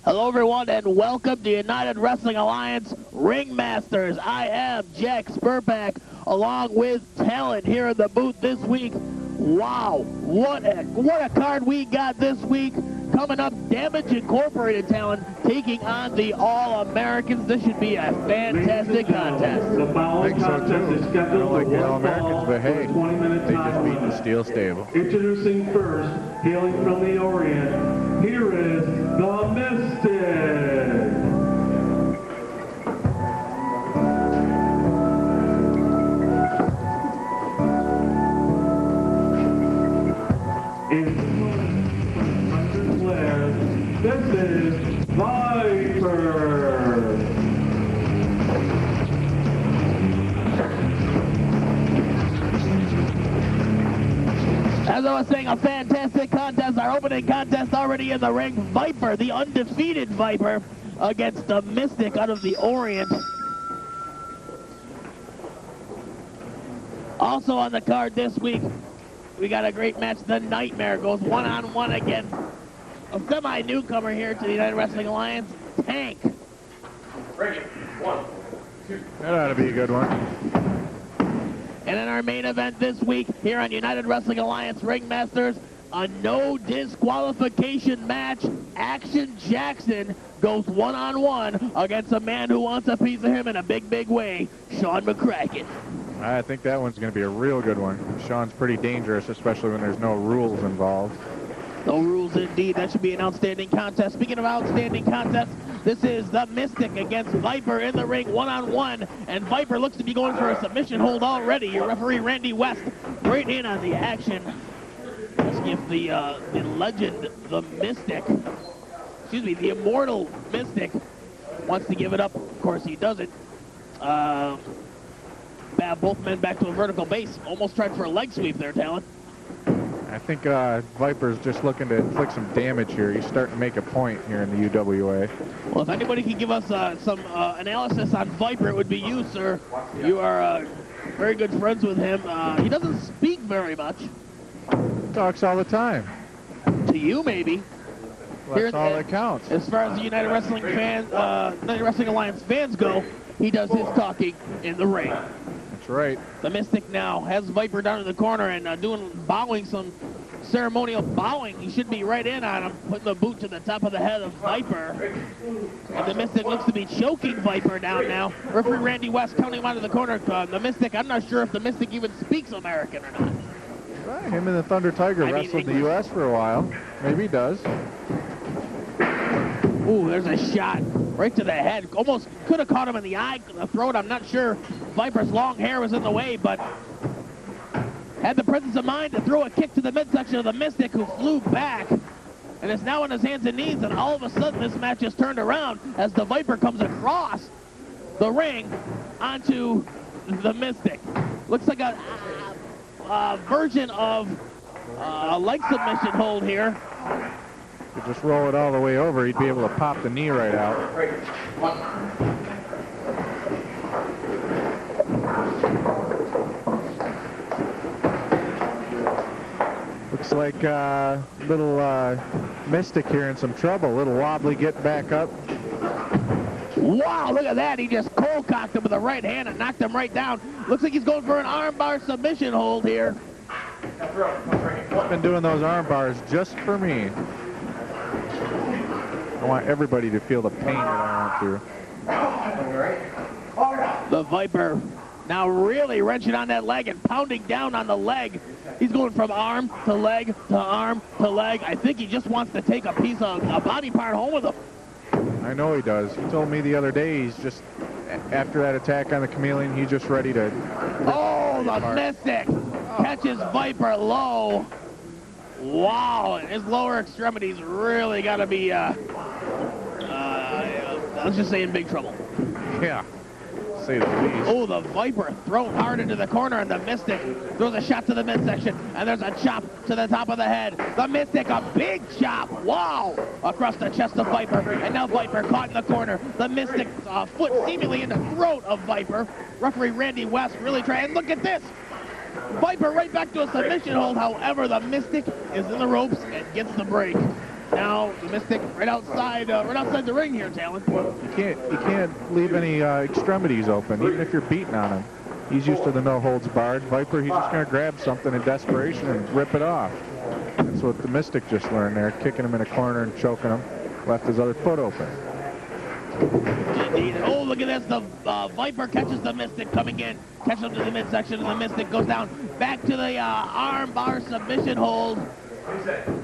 Hello everyone and welcome to United Wrestling Alliance Ringmasters. I am Jack Spurtback along with Talon here in the booth this week. Wow, what a card we got this week. Coming up, Damage Incorporated, Talon, taking on the All-Americans. This should be a fantastic contest. I think so too. I don't like the All-Americans, but hey, they just beat the Steele stable. Introducing first, hailing from the Orient, here is the Mystic. This is Viper. As I was saying, a fantastic contest. Our opening contest already in the ring. Viper, the undefeated Viper, against the Mystic out of the Orient. Also on the card this week, we got a great match. The Nightmare goes one-on-one against a semi-newcomer here to the United Wrestling Alliance, Tank. Break it. 1, 2. That ought to be a good one. And in our main event this week here on United Wrestling Alliance Ringmasters, a no disqualification match. Action Jackson goes one-on-one against a man who wants a piece of him in a big, big way, Shawn McCracken. I think that one's going to be a real good one. Shawn's pretty dangerous, especially when there's no rules involved. No rules indeed. That should be an outstanding contest. Speaking of outstanding contests, this is the Mystic against Viper in the ring one-on-one, and Viper looks to be going for a submission hold already. Your referee, Randy West, right in on the action. Let's give the legend, the Mystic, excuse me, the immortal Mystic, wants to give it up. Of course, he doesn't. Both men back to a vertical base. Almost tried for a leg sweep there, Talon. I think Viper's just looking to inflict some damage here. He's starting to make a point here in the UWA. Well, if anybody can give us some analysis on Viper, it would be you, sir. You are very good friends with him. He doesn't speak very much. Talks all the time. To you, maybe. Well, that's all that counts. As far as the United Wrestling fans, United Wrestling Alliance fans go, he does his talking in the ring. That's right. The Mystic now has Viper down in the corner and bowing some ceremonial bowing. He should be right in on him, putting the boot to the top of the head of Viper. And the Mystic looks to be choking Viper down now. Referee Randy West counting him out of the corner. The Mystic, I'm not sure if the Mystic even speaks American or not. Well, him and the Thunder Tiger wrestled in the U.S. for a while. Maybe he does. Ooh, there's a shot right to the head. Almost could have caught him in the eye, the throat. I'm not sure. Viper's long hair was in the way, but had the presence of mind to throw a kick to the midsection of the Mystic, who flew back. And it's now on his hands and knees, and all of a sudden this match is turned around as the Viper comes across the ring onto the Mystic. Looks like a version of a leg submission hold here. If you just roll it all the way over, he'd be able to pop the knee right out. Looks like little Mystic here in some trouble. Little wobbly get back up. Wow, look at that. He just cold-cocked him with the right hand and knocked him right down. Looks like he's going for an armbar submission hold here. Been doing those arm bars just for me. I want everybody to feel the pain that I went through. The Viper now really wrenching on that leg and pounding down on the leg. He's going from arm to leg to arm to leg. I think he just wants to take a piece of a body part home with him. I know he does. He told me the other day he's just, after that attack on the Chameleon, he's just ready to... Oh, the Mystic catches Viper low. Wow, his lower extremities really got to be, let's just say in big trouble. Yeah, say the least. Oh, the Viper thrown hard into the corner, and the Mystic throws a shot to the midsection, and there's a chop to the top of the head. The Mystic, a big chop, wow, across the chest of Viper, and now Viper caught in the corner. The Mystic foot seemingly in the throat of Viper. Referee Randy West really trying, and look at this. Viper right back to a submission hold. However, the Mystic is in the ropes and gets the break. Now the Mystic right outside the ring here, Talon. You can't leave any extremities open, even if you're beating on him. He's used to the no holds barred. Viper, he's just going to grab something in desperation and rip it off. That's what the Mystic just learned there, kicking him in a corner and choking him. Left his other foot open. Indeed. Oh, look at this. The Viper catches the Mystic coming in. Catches him to the midsection, and the Mystic goes down. Back to the arm bar submission hold.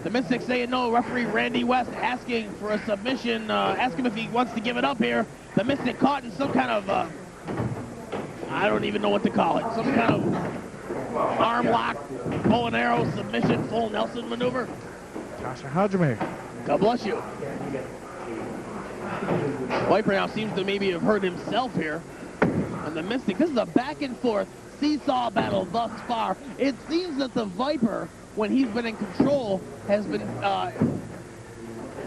The Mystic saying no. Referee Randy West asking for a submission. Ask him if he wants to give it up here. The Mystic caught in some kind of, I don't even know what to call it. Some kind of arm lock, bow and arrow submission, full Nelson maneuver. Tasha, how'd you make? God bless you. Viper now seems to maybe have hurt himself here. And the Mystic, this is a back and forth seesaw battle thus far. It seems that the Viper, when he's been in control, has been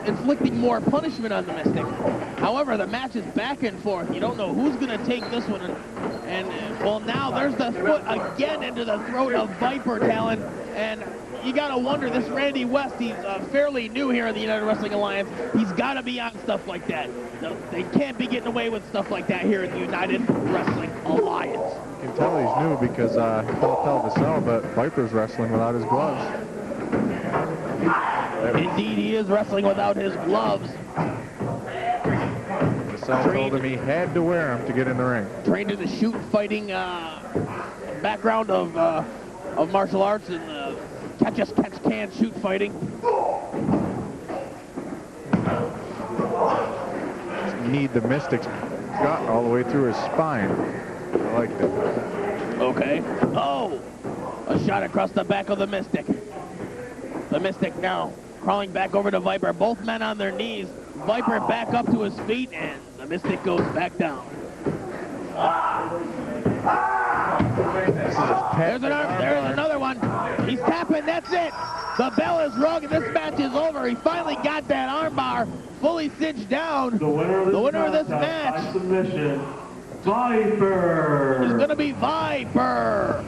inflicting more punishment on the Mystic. However, the match is back and forth. You don't know who's going to take this one. And well, now there's the foot again into the throat of Viper, Talon. And you got to wonder, this Randy West, he's fairly new here in the United Wrestling Alliance. He's got to be on stuff like that. They can't be getting away with stuff like that here in the United Wrestling Alliance. You can tell he's new because Paul told the cell, but Viper's wrestling without his gloves. Indeed, he is wrestling without his gloves. The cell told him he had to wear them to get in the ring. Trained in the shoot fighting background of martial arts and catch-can shoot fighting. Need the Mystic's gut all the way through his spine. I like that. Okay. Oh! A shot across the back of the Mystic. The Mystic now crawling back over to Viper. Both men on their knees. Viper back up to his feet, and the Mystic goes back down. There's another one. He's tapping. That's it. The bell is rung, and this match is over. He finally got that armbar fully cinched down. The winner of this match by submission, Viper. It's going to be Viper.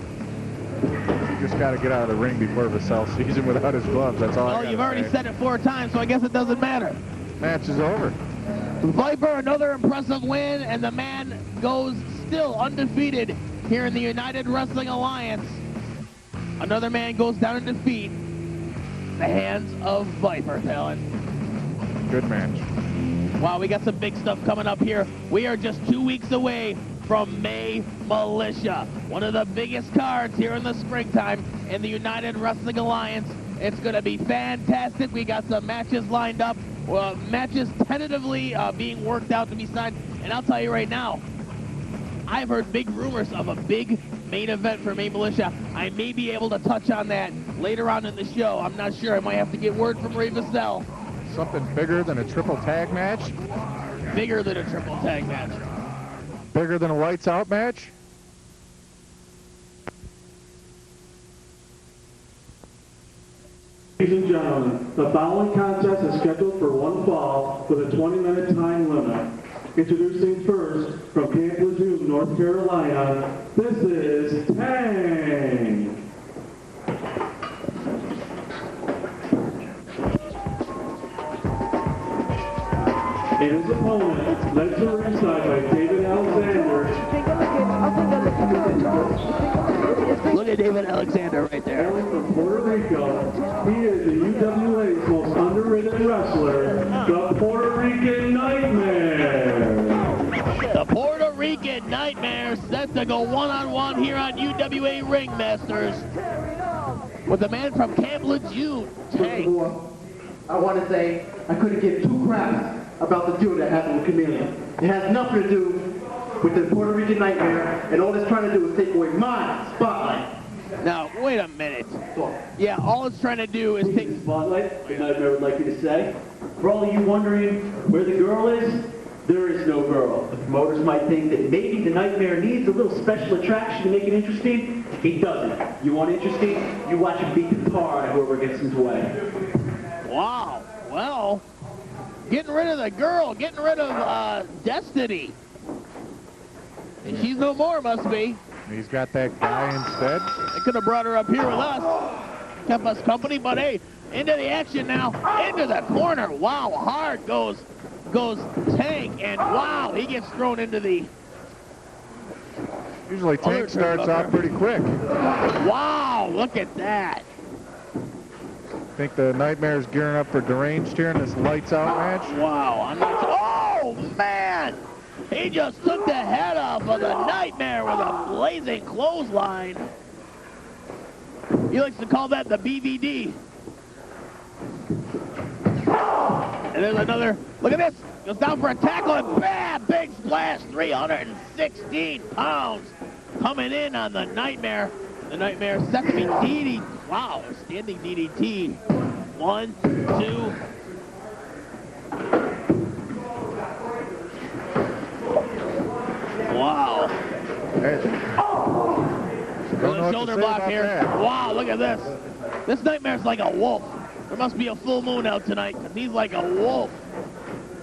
You just got to get out of the ring before Vassell sees him without his gloves. That's all. Well, you've already said it 4 times, so I guess it doesn't matter. Match is over. Viper, another impressive win, and the man goes still undefeated here in the United Wrestling Alliance. Another man goes down in defeat. The hands of Viper, Talon. Good match. Wow, we got some big stuff coming up here. We are just 2 weeks away from May Militia, one of the biggest cards here in the springtime in the United Wrestling Alliance. It's going to be fantastic. We got some matches lined up, matches tentatively being worked out to be signed. And I'll tell you right now, I've heard big rumors of a big main event for Main Militia. I may be able to touch on that later on in the show. I'm not sure. I might have to get word from Ray Vassell. Something bigger than a triple tag match? Bigger than a triple tag match. Bigger than a lights out match? Ladies and gentlemen, the following contest is scheduled for one fall with a 20-minute time limit. Introducing first, from Camp Lejeune, North Carolina, this is Tank. And his opponent, led to ringside by David Alexander. Look at David Alexander right there. Hailing from Puerto Rico, he is the UWA's most underrated wrestler, the Puerto Rican Nightmare. The Puerto Rican Nightmare set to go one-on-one here on UWA Ringmasters with the man from Camp Lejeune, Tank. I want to say I couldn't give two craps about the deal that happened with Chameleon. It has nothing to do with the Puerto Rican Nightmare, and all it's trying to do is take away my spotlight. Now, wait a minute. Yeah, all it's trying to do is take... Spotlight, the Nightmare would like you to say. For all of you wondering where the girl is, there is no girl. The promoters might think that maybe the Nightmare needs a little special attraction to make it interesting. He doesn't. You want interesting? You watch him beat the tar out of whoever gets in his way. Wow. Well, getting rid of the girl, getting rid of Destiny. And she's no more, must be. He's got that guy instead. They could have brought her up here with us. Kept us company, but hey, into the action now. Into the corner. Wow, hard goes Tank, and wow, he gets thrown into the... Usually Tank starts off pretty quick. Wow, look at that. I think the Nightmare's gearing up for Deranged here in this lights out match. Wow, I'm not... Oh, man! He just took the head off of the Nightmare with a blazing clothesline. He likes to call that the BVD. And there's another, look at this, goes down for a tackle and bam, big splash, 316 pounds coming in on the Nightmare. The Nightmare set to be DDT, wow, standing DDT. 1, 2. Wow. There's a shoulder block here. That. Wow, look at this. This Nightmare's like a wolf. There must be a full moon out tonight, because he's like a wolf.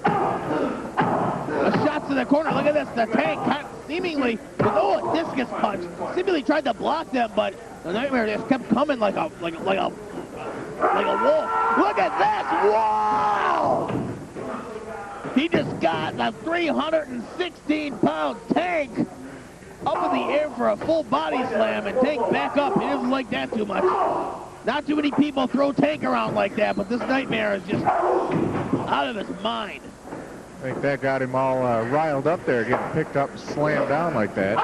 The shots to the corner. Look at this. The Tank seemingly, oh, a discus punch. Seemingly tried to block them, but the Nightmare just kept coming like a wolf. Look at this. Wow! He just got the 316-pound Tank up in the air for a full body slam, and Tank back up. He doesn't like that too much. Not too many people throw Tank around like that, but this Nightmare is just out of his mind. I think that got him all riled up there, getting picked up and slammed down like that.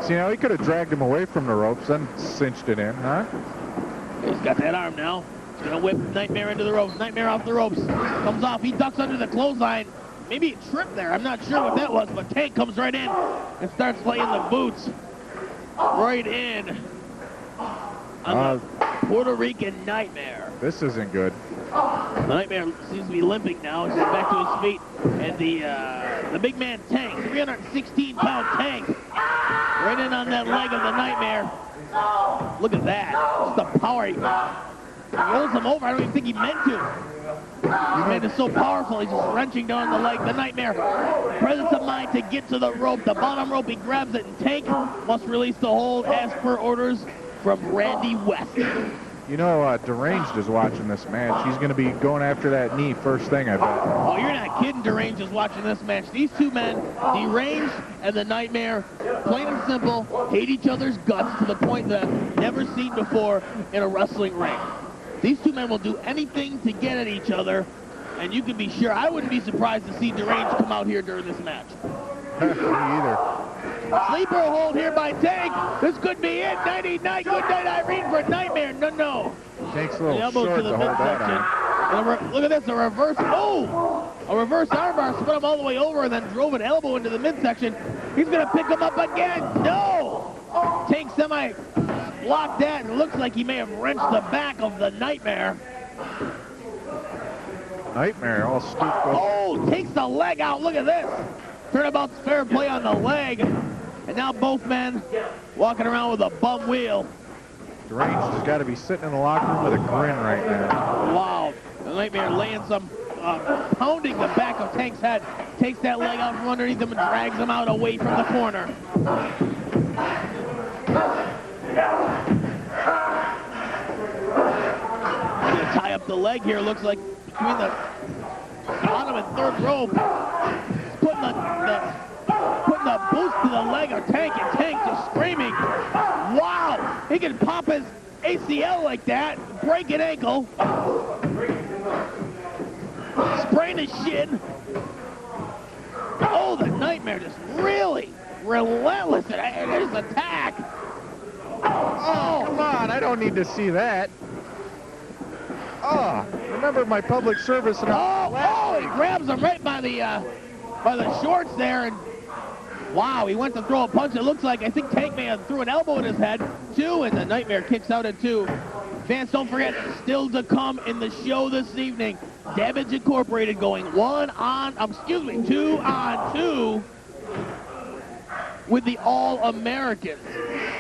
See, now he could have dragged him away from the ropes, then cinched it in, huh? He's got that arm now. He's going to whip Nightmare into the ropes. Nightmare off the ropes. Comes off. He ducks under the clothesline. Maybe a trip there. I'm not sure what that was, but Tank comes right in and starts laying the boots right in on the Puerto Rican Nightmare. This isn't good. The Nightmare seems to be limping now. He's back to his feet. And the big man Tank, 316-pound Tank, right in on that leg of the Nightmare. Look at that. Just the power. He rolls him over. I don't even think he meant to. This man is so powerful. He's just wrenching down the leg. The Nightmare, presence of mind to get to the rope. The bottom rope, he grabs it, and Tank must release the hold as per orders from Randy West. You know, Deranged is watching this match. He's going to be going after that knee first thing, I bet. Oh, you're not kidding. Deranged is watching this match. These two men, Deranged and the Nightmare, plain and simple, hate each other's guts to the point that I've never seen before in a wrestling ring. These two men will do anything to get at each other, and you can be sure. I wouldn't be surprised to see Deranged come out here during this match. Me either. Sleeper hold here by Tank. This could be it. 99. Good night, Irene, for Nightmare. No. Tank's a little The elbow short to the to hold that midsection. on. And look at this, a reverse, oh! A reverse armbar, spun him all the way over and then drove an elbow into the midsection. He's gonna pick him up again, no! Tank semi blocked that, and it looks like he may have wrenched the back of the Nightmare. Nightmare all stooped up. Oh, takes the leg out, look at this. Turnabout's fair play on the leg. And now both men walking around with a bum wheel. Deranged has got to be sitting in the locker room with a grin right now. Wow, the Nightmare laying some, pounding the back of Tank's head. Takes that leg out from underneath him and drags him out away from the corner. Gonna tie up the leg here, looks like between the bottom and third rope. Putting the boost to the leg of Tank, and Tank just screaming. Wow, he can pop his ACL like that, break an ankle, sprain his shin. Oh, the Nightmare just really relentless in his attack. Oh, come on, I don't need to see that. Oh, remember my public service announcement. Oh, he grabs him right by the shorts there, and wow, he went to throw a punch. It looks like, I think Tank may have threw an elbow in his head, too, and the Nightmare kicks out at 2. Fans, don't forget, still to come in the show this evening, Damage Incorporated going 2 on 2 with the All-Americans.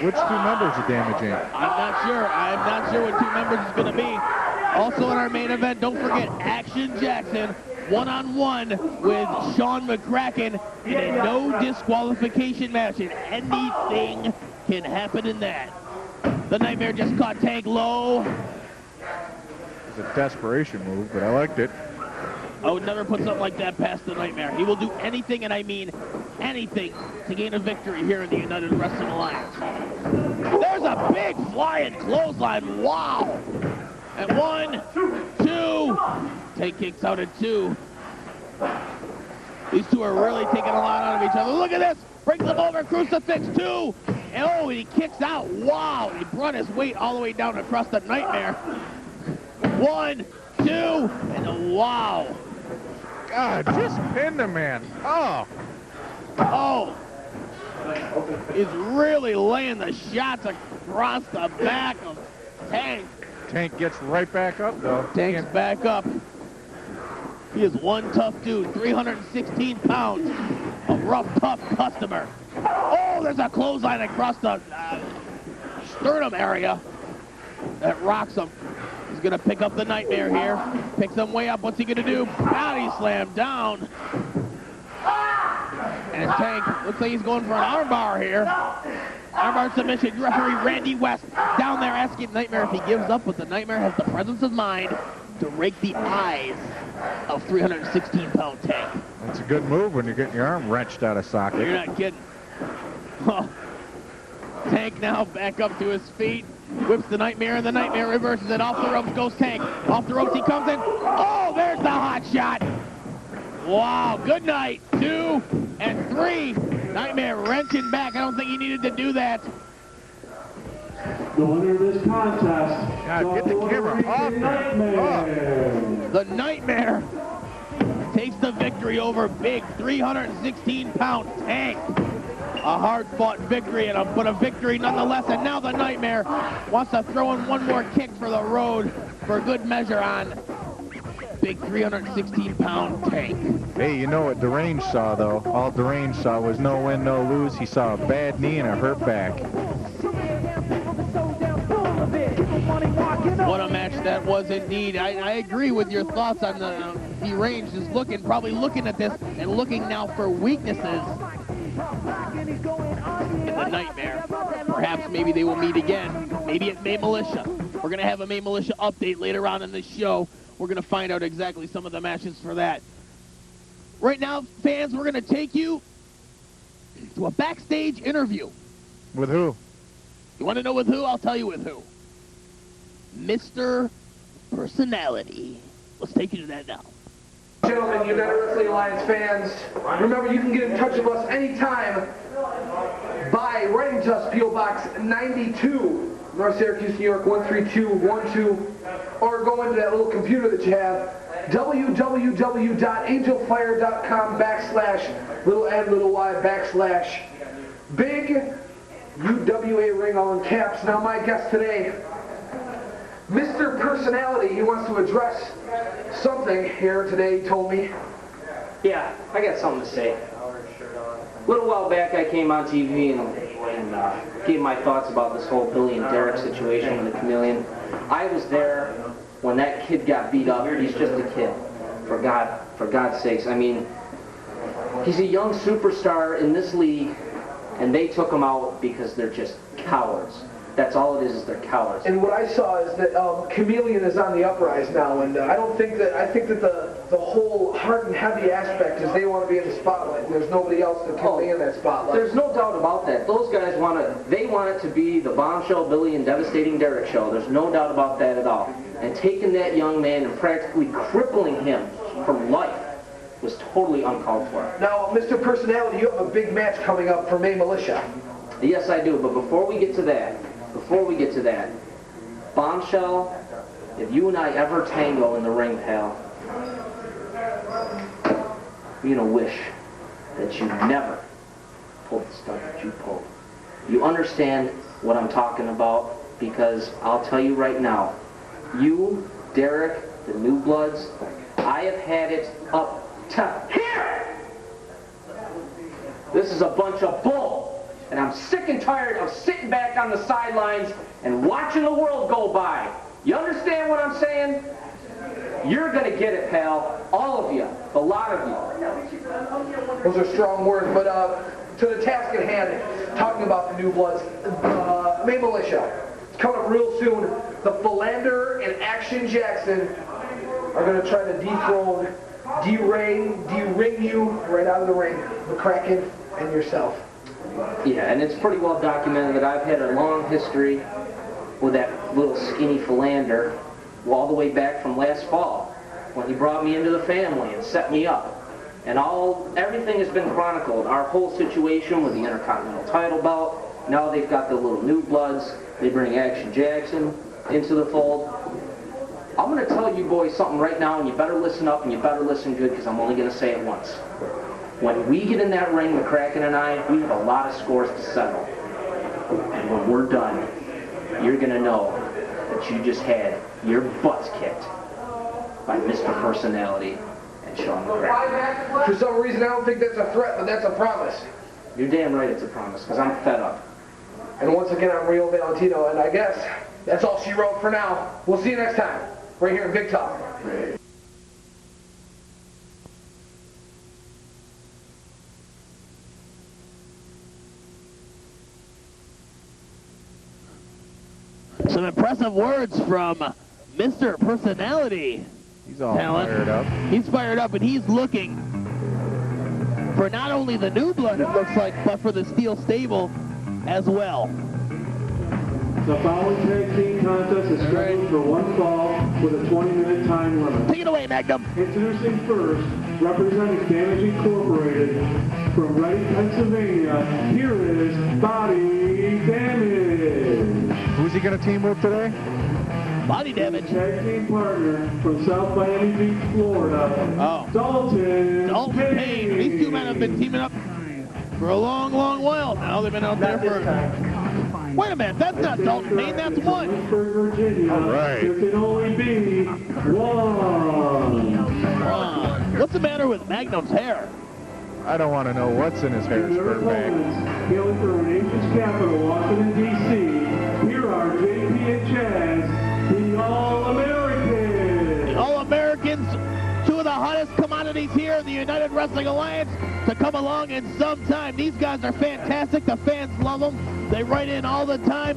Which 2 members are damaging? I'm not sure what 2 members is going to be. Also in our main event, don't forget Action Jackson, 1-on-1 with Shawn McCracken in a no disqualification match, and anything can happen in that. The Nightmare just caught Tank low. It's a desperation move, but I liked it. I would never put something like that past the Nightmare. He will do anything, and I mean anything, to gain a victory here in the United Wrestling Alliance. There's a big flying clothesline. Wow. At 1, 2. Tank kicks out at 2. These two are really taking a lot out of each other. Look at this. Brings them over. Crucifix 2. And oh, he kicks out. Wow. He brought his weight all the way down across the Nightmare. 1, 2. And wow. God, just pinned him, man. Oh. Oh. He's really laying the shots across the back of Tank. Tank gets right back up, though. Tank's back up. He is one tough dude, 316 pounds, a rough, tough customer. Oh, there's a clothesline across the sternum area that rocks him. He's going to pick up the Nightmare here. Picks him way up. What's he going to do? Body slam down. And Tank looks like he's going for an armbar here. Armbar submission. Referee Randy West down there asking Nightmare if he gives up, but the Nightmare has the presence of mind to rake the eyes of 316-pound Tank. That's a good move when you're getting your arm wrenched out of socket. You're not kidding. Well, Tank now back up to his feet. Whips the Nightmare, and the Nightmare reverses it. Off the ropes goes Tank. Off the ropes he comes in. Oh, there's the hot shot. Wow, good night. 2 and 3. Nightmare wrenching back. I don't think he needed to do that. The winner of this contest. God, get the camera off him. Nightmare. The Nightmare takes the victory over big 316-pound Tank. A hard-fought victory, but a victory nonetheless. And now the Nightmare wants to throw in one more kick for the road for good measure on big 316-pound Tank. Hey, you know what Deranged saw, though? All Deranged saw was no win, no lose. He saw a bad knee and a hurt back. What a match that was indeed. I agree with your thoughts on the Deranged is probably looking at this and looking now for weaknesses in the Nightmare. Perhaps maybe they will meet again. Maybe at May Militia. We're going to have a May Militia update later on in the show. We're going to find out exactly some of the matches for that. Right now, fans, we're going to take you to a backstage interview. With who? You want to know with who? I'll tell you with who. Mr. Personality. Let's take you to that now. Gentlemen, United Wrestling Alliance fans, remember you can get in touch with us anytime by writing to us, P.O. Box 92, North Syracuse, New York 13212. or go into that little computer that you have, www.angelfire.com/little UWA Ring, all in caps. Now my guest today, Mr. Personality, he wants to address something here today, he told me. Yeah, I got something to say. A little while back I came on TV and gave my thoughts about this whole Billy and Derek situation with the Chameleon. I was there when that kid got beat up. He's just a kid. For God's sakes. I mean, he's a young superstar in this league, and they took him out because they're just cowards. That's all it is they're cowards. And what I saw is that Chameleon is on the uprise now, and I think that the whole hard and heavy aspect is they want to be in the spotlight. There's nobody else that can be in that spotlight. There's no doubt about that. Those guys want it to be the Bombshell Billy and Devastating Derek show. There's no doubt about that at all. And taking that young man and practically crippling him for life was totally uncalled for. Now, Mr. Personality, you have a big match coming up for May Militia. Yes, I do. But before we get to that, Bombshell, if you and I ever tango in the ring, pal, you're gonna wish that you never pulled the stuff that you pulled. You understand what I'm talking about? Because I'll tell you right now, you, Derek, the New Bloods, I have had it up to here! This is a bunch of bull! And I'm sick and tired of sitting back on the sidelines and watching the world go by. You understand what I'm saying? You're going to get it, pal. All of you. The lot of you. Those are strong words, but to the task at hand, talking about the New Bloods, May Militia. It's coming up real soon. The Philander and Action Jackson are going to try to dethrone, de-ring you right out of the ring. McCracken and yourself. Yeah, and it's pretty well documented that I've had a long history with that little skinny Philander all the way back from last fall when he brought me into the family and set me up. And everything has been chronicled. Our whole situation with the Intercontinental title belt. Now they've got the little New Bloods. They bring Action Jackson into the fold. I'm going to tell you boys something right now, and you better listen up and you better listen good, because I'm only going to say it once. When we get in that ring, McCracken and I, we have a lot of scores to settle. And when we're done, you're going to know that you just had your butts kicked by Mr. Personality and Shawn McCracken. For some reason, I don't think that's a threat, but that's a promise. You're damn right it's a promise, because I'm fed up. And once again, I'm Rio Valentino, and I guess that's all she wrote for now. We'll see you next time, right here in Big Talk. Some impressive words from Mr. Personality. He's all Talon. fired up. He's fired up, and he's looking for not only the New Blood, it looks like, but for the Steele stable as well. The following tag team contest is scheduled for one fall with a 20-minute time limit. Take it away, Magnum. Introducing first, representing Damage Incorporated from Reading, Pennsylvania, here is Body Damage. Who's he going to team with today? Body Damage. Tag team partner from South Miami Beach, Florida, Dalton Payne. These two men have been teaming up for a long, long while now. They've been out there for... Wait a minute, that's not Dalton Payne, that's one. Virginia. All right. There can only be one. What's the matter with Magnum's hair? I don't want to know what's in his hair, Spurtback. Hailing from our nation's capital, Washington, D.C., here are JP and Chaz, the All-Americans. The All-Americans, two of the hottest commodities here in the United Wrestling Alliance to come along in some time. These guys are fantastic. The fans love them. They write in all the time.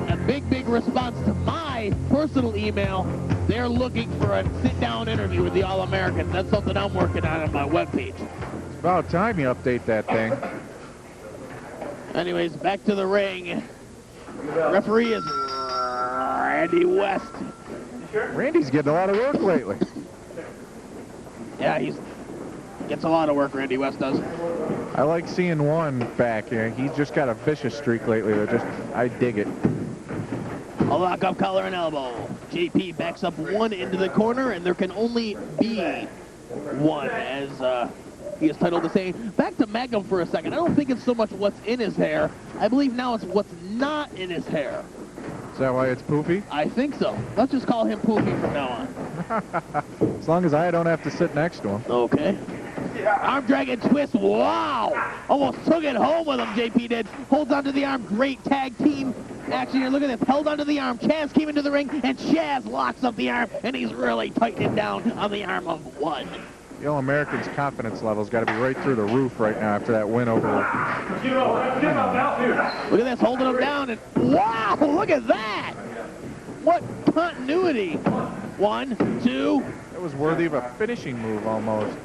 A big, big response to my personal email. They're looking for a sit-down interview with the All-Americans. That's something I'm working on my webpage. It's about time you update that thing. Anyways, back to the ring. Referee is Randy West. Randy's getting a lot of work lately. Yeah, he gets a lot of work, Randy West does. I like seeing one back here. He's just got a vicious streak lately. I dig it. A lock-up collar and elbow. JP backs up one into the corner, and there can only be one, as he is titled to say. Back to Magnum for a second. I don't think it's so much what's in his hair. I believe now it's what's not in his hair. Is that why it's Poofy? I think so. Let's just call him Poofy from now on. As long as I don't have to sit next to him. Okay. Arm drag and twist. Wow! Almost took it home with him, JP did. Holds onto the arm. Great tag team action here. Look at this. Held onto the arm. Chaz came into the ring, and Chaz locks up the arm, and he's really tightening down on the arm of one. The All-American's confidence level's got to be right through the roof right now after that win over. Look at this. Holding him down, and wow! Look at that! What continuity. 1, 2. That was worthy of a finishing move almost.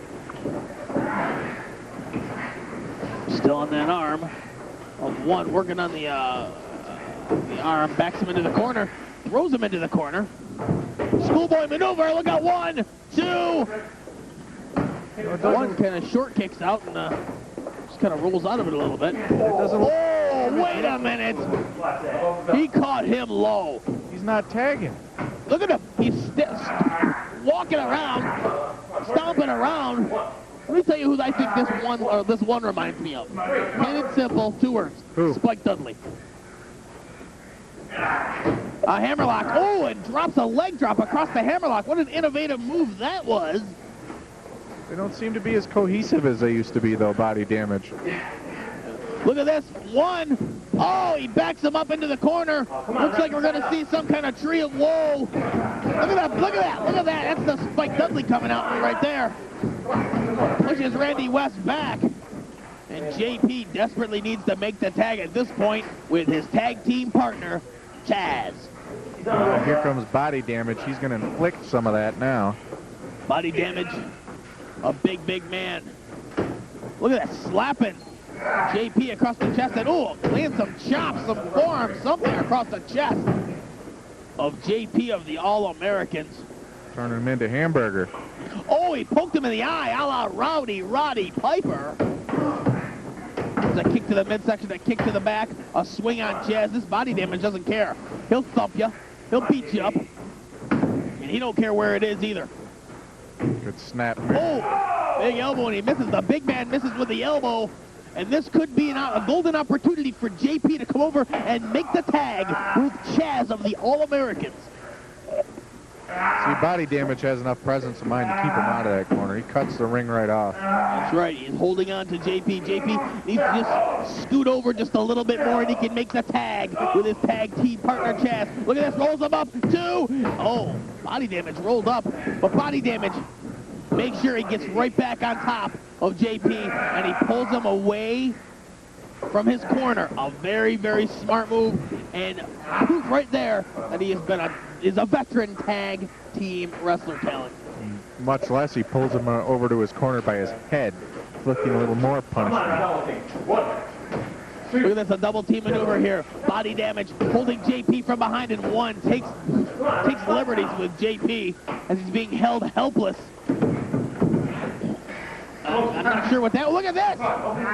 Still on that arm of one, working on the arm, backs him into the corner, throws him into the corner. Schoolboy maneuver, look out, 1, 2. One kind of short kicks out and just kind of rolls out of it a little bit. Oh, wait a minute. He caught him low. He's not tagging. Look at him. He's walking around, stomping around. Let me tell you who I think this one reminds me of. Plain and simple, 2 words. Who? Spike Dudley. A hammerlock. Oh, and drops a leg drop across the hammerlock. What an innovative move that was. They don't seem to be as cohesive as they used to be, though, Body Damage. Look at this. 1. Oh, he backs him up into the corner. Looks like we're going to see some kind of tree of woe. Look at that. Look at that. Look at that. That's the Spike Dudley coming out right there. Pushes Randy West back. And JP desperately needs to make the tag at this point with his tag team partner, Chaz. Here comes Body Damage. He's going to inflict some of that now. Body Damage, a big, big man. Look at that, slapping JP across the chest. And oh, lands some chops, some forearms, something across the chest of JP of the All-Americans. Turning him into hamburger. Oh, he poked him in the eye, a la Roddy Piper. There's a kick to the midsection, a kick to the back, a swing on Chaz. This Body Damage doesn't care. He'll thump you. He'll beat you up. And he don't care where it is either. Good snap. Oh, big elbow, and he misses. The big man misses with the elbow. And this could be a golden opportunity for JP to come over and make the tag with Chaz of the All-Americans. See, Body Damage has enough presence of mind to keep him out of that corner. He cuts the ring right off. That's right. He's holding on to JP. JP needs to just scoot over just a little bit more, and he can make the tag with his tag team partner, Chaz. Look at this. Rolls him up. 2. Oh, Body Damage rolled up. But Body Damage makes sure he gets right back on top of JP, and he pulls him away from his corner. A very, very smart move, and proof right there that he has been is a veteran tag team wrestler talent. Much less, he pulls him over to his corner by his head, inflicting a little more punishment. Look at this, a double team maneuver here. Body Damage holding JP from behind, and 1 takes liberties with JP as he's being held helpless. I'm not sure what that. Look at this!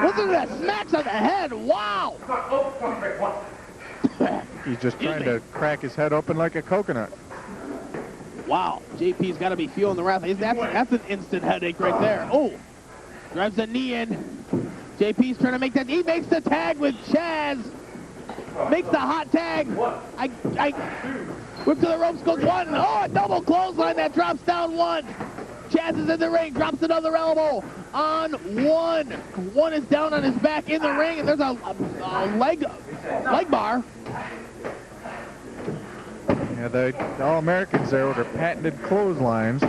Listen to that! Smacks on the head! Wow! He's just trying to crack his head open like a coconut. Wow, JP's got to be feeling the wrath. That's an instant headache right there. Oh, drives the knee in. JP's trying to make that. He makes the tag with Chaz. Makes the hot tag. I whip to the ropes, goes 1. Oh, a double clothesline that drops down 1. Chaz is in the ring, drops another elbow on 1. 1 is down on his back in the ring, and there's a leg bar. Yeah, the All-Americans there with their patented clotheslines.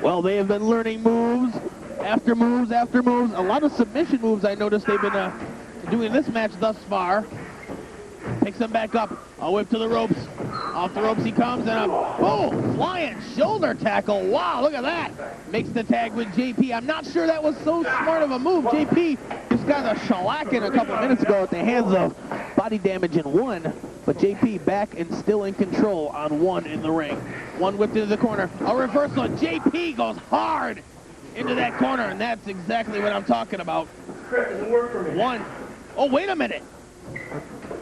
Well, they have been learning moves after moves after moves. A lot of submission moves I noticed they've been doing this match thus far. Picks him back up. A whip to the ropes. Off the ropes he comes, and a boom! Flying shoulder tackle. Wow, look at that. Makes the tag with JP. I'm not sure that was so smart of a move. JP just got a shellacking a couple minutes ago at the hands of Body Damage in 1. But JP back and still in control on 1 in the ring. 1 whipped into the corner. A reversal. JP goes hard into that corner, and that's exactly what I'm talking about. 1. Oh, wait a minute.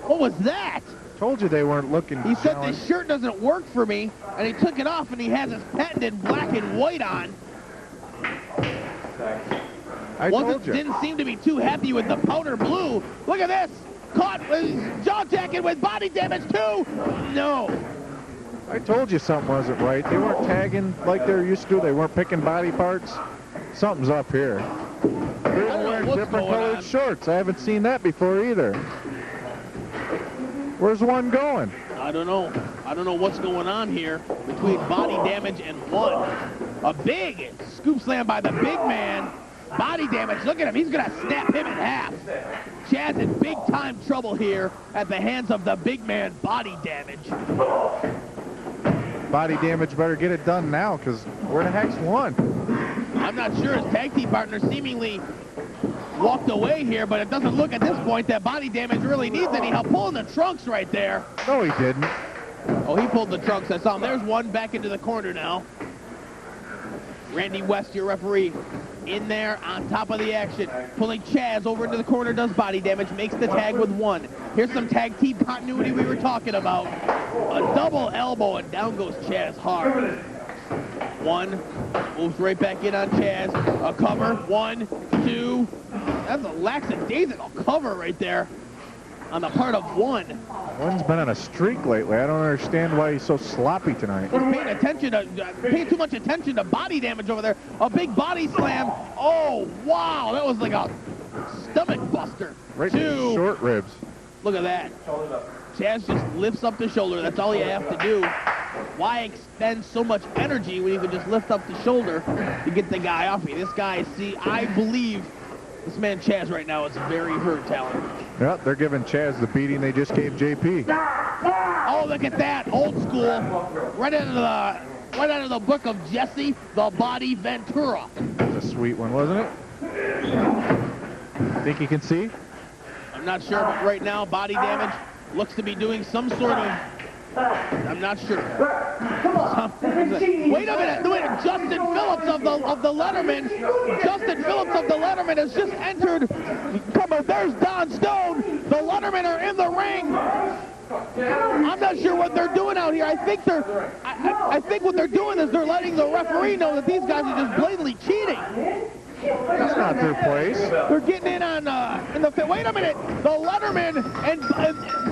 What was that? Told you they weren't looking. He said this shirt doesn't work for me, and he took it off, and he has his patented black and white on. I told you. Didn't seem to be too happy with the powder blue. Look at this. Caught with jaw jacket with body damage too. No. I told you something wasn't right. They weren't tagging like they're used to. They weren't picking body parts. Something's up here. They're wearing different colored shorts. I haven't seen that before either. Where's one going? I don't know. I don't know what's going on here between body damage and one. A big scoop slam by the big man. Body damage. Look at him. He's going to snap him in half. Chaz in big time trouble here at the hands of the big man. Body damage. Body damage better get it done now, because where the heck's one? I'm not sure. His tag team partner seemingly walked away here, but it doesn't look at this point that body damage really needs any help. Pulling the trunks right there. No, he didn't. Oh, he pulled the trunks. I saw him. There's one back into the corner now. Randy West, your referee, in there on top of the action. Pulling Chaz over into the corner, does body damage, makes the tag with one. Here's some tag team continuity we were talking about. A double elbow, and down goes Chaz hard. One, moves right back in on Chaz. A cover, 1, 2. That's a lackadaisical cover right there on the part of one. One's been on a streak lately. I don't understand why he's so sloppy tonight. He's paying too much attention to body damage over there. A big body slam. Oh, wow. That was like a stomach buster. Right in the short ribs. Look at that. Chaz just lifts up the shoulder. That's all you have to do. Why expend so much energy when you can just lift up the shoulder to get the guy off you? This guy, see, I believe this man Chaz right now is very hurt, Talon. Yeah, they're giving Chaz the beating they just gave JP. Oh, look at that. Old school. Right out of the book of Jesse, the Body Ventura. That's a sweet one, wasn't it? Think you can see? I'm not sure, but right now, body damage looks to be doing some sort of... I'm not sure. Wait a minute. Justin Phillips of the Letterman. Justin Phillips of the Letterman has just entered. Come on, there's Don Stone. The Letterman are in the ring. I'm not sure what they're doing out here. I think what they're doing is they're letting the referee know that these guys are just blatantly cheating. That's not their place. They're getting in on wait a minute. The Letterman and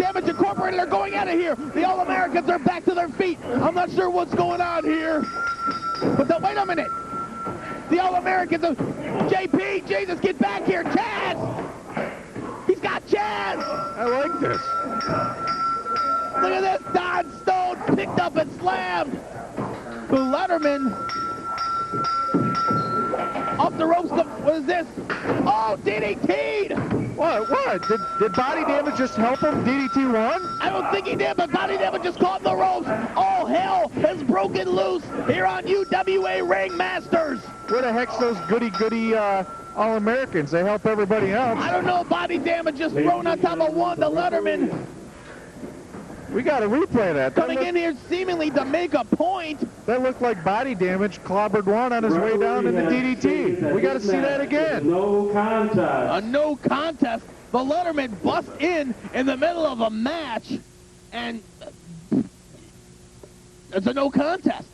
Damage Incorporated are going out of here. The All-Americans are back to their feet. I'm not sure what's going on here. But wait a minute. The All-Americans, JP, Jesus, get back here. Chaz. He's got Chaz. I like this. Look at this. Don Stone picked up and slammed. The Letterman. Up the ropes. What is this? Oh, DDT'd! What? Did body damage just help him? DDT won? I don't think he did, but body damage just caught the ropes. All hell has broken loose here on UWA Ringmasters. Where the heck's those goody All-Americans? They help everybody else. I don't know. Body damage just thrown on top of one. The Letterman. We got to replay that. Coming in here seemingly to make a point. That looked like body damage. Clobbered one on his way down in the DDT. We got to see that again. No contest. A no contest. The Letterman bust in the middle of a match, and it's a no contest.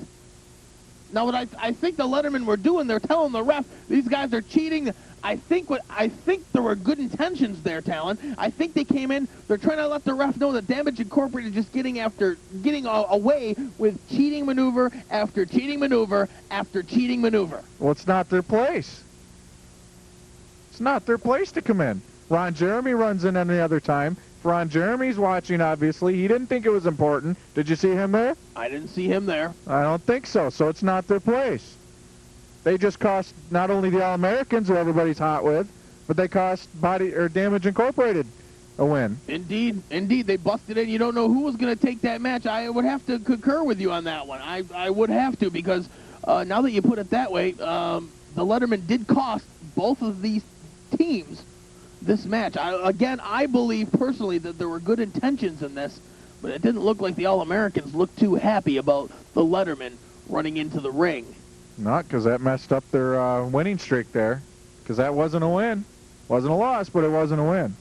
Now, what I think the Letterman were doing, they're telling the ref these guys are cheating. I think there were good intentions there, Talon. I think they came in. They're trying to let the ref know that Damage Incorporated is just getting away with cheating maneuver after cheating maneuver after cheating maneuver. Well, it's not their place. It's not their place to come in. Ron Jeremy runs in any other time. Ron Jeremy's watching, obviously. He didn't think it was important. Did you see him there? I didn't see him there. I don't think so. So it's not their place. They just cost not only the All-Americans, who everybody's hot with, but they cost Damage Incorporated a win. Indeed. They busted in. You don't know who was going to take that match. I would have to concur with you on that one. I would have to, because now that you put it that way, the Letterman did cost both of these teams this match. I believe personally that there were good intentions in this, but it didn't look like the All-Americans looked too happy about the Letterman running into the ring. Not because that messed up their winning streak there, because that wasn't a win. Wasn't a loss, but it wasn't a win.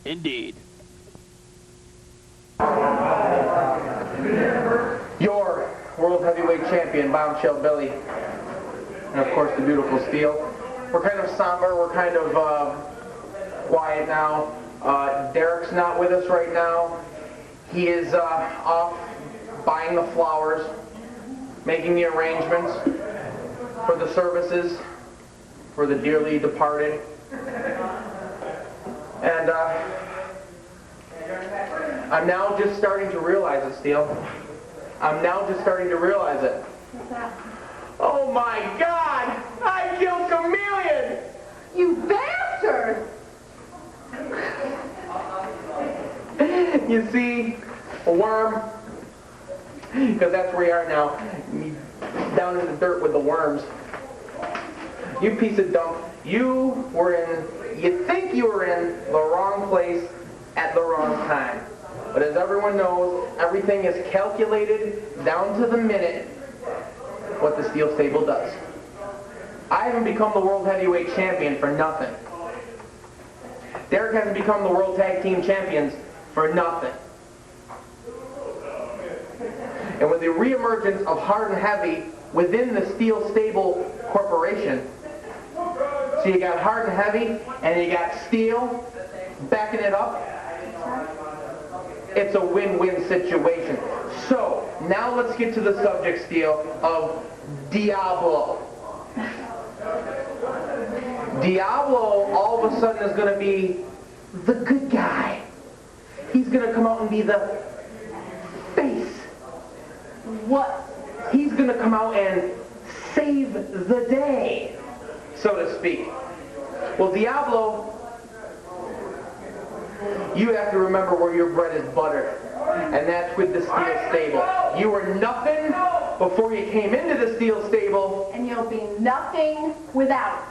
Indeed. World Heavyweight Champion, Bombshell Billy, and of course the beautiful Steele. We're kind of somber, we're kind of quiet now. Derek's not with us right now. He is off buying the flowers, making the arrangements for the services for the dearly departed. And I'm now just starting to realize it, Steele. I'm now just starting to realize it. What's that? Oh my God! I killed Chameleon! You bastard! You see, a worm, because that's where we are now, down in the dirt with the worms. You piece of dump, you think you were in the wrong place at the wrong time. But as everyone knows, everything is calculated down to the minute what the Steel Stable does. I haven't become the World Heavyweight Champion for nothing. Derek hasn't become the World Tag Team Champions for nothing. And with the reemergence of Hard and Heavy within the Steel Stable Corporation, so you got Hard and Heavy and you got Steele backing it up, it's a win-win situation. So, now let's get to the subject, Steele, of Diablo. Diablo all of a sudden is going to be the good guy. He's going to come out and be the face. What? He's going to come out and save the day, so to speak. Well, Diablo, you have to remember where your bread is buttered, and that's with the Steel Stable. You were nothing before you came into the Steel Stable. And you'll be nothing without